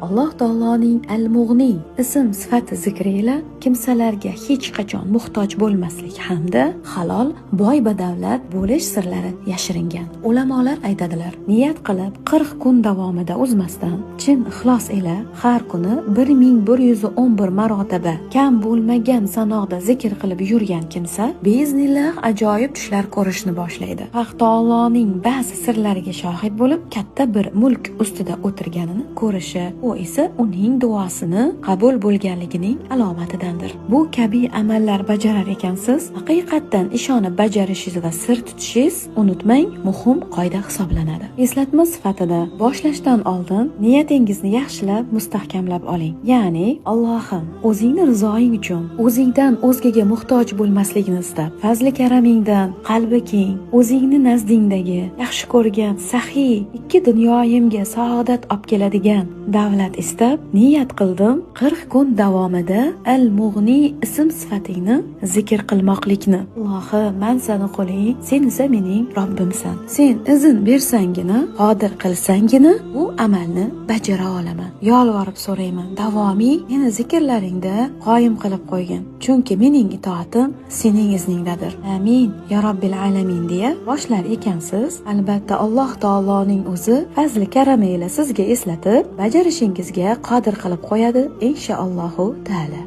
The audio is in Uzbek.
Alloh taoloning Al-Mughni ism sifati zikri ila kimsalarga hech qachon muhtoj bo'lmaslik hamda halol, boy badavlat bo'lish sirlari yashiringan. Ulamolar aytadilar, niyat qilib 40 kun davomida uzmasdan chin ixlos ila har kuni 1111 marotaba kam bo'lmagan sanoqda zikr qilib yurgan kimsa biiznillah ajoyib tushlar ko'rishni boshlaydi. Haq taoloning ba'zi sirlariga shohid bo'lib, katta bir mulk ustida o'tirganini ko'rishi, u esa uning duosini qabul bo'lganligining alomatidandir. Bu kabi amallar bajarar ekansiz, haqiqatdan ishonib bajarishingiz va sir tutishingiz, unutmang, muhim qoida hisoblanadi. Eslatma sifatida boshlashdan oldin niyatingizni yaxshilab mustahkamlab oling. Ya'ni Allohim, o'zingni rizoing uchun o'zingdan o'zgaga muhtoj bo'lmasligini istab, fazli karamingdan qalbi keng, o'zingni nazdingdagi yaxshi ko'rgan saxiy ikki dunyoyimga saodat olib keladigan davlat istab niyat qildim 40 kun davomida Al-Mughni ism sifatingni zikr qilmoqlikni. Allohim, men seni quling, sen esa mening Robbimsan. Sen izn bersangina, qodir qilsangina bu amalni bajara olaman. Yolvorib so'rayman, davomiy meni zikrlaringda qoyim qilib qo'ygin. Chunki mening itoatim sening izningdadir. Amin ya robbil alamin deya boshlar ekansiz. Albatta Alloh taoloning o'zi fazli karami ila sizga eslatib, bajarishingizga qodir qilib qo'yadi inshaallohu taala.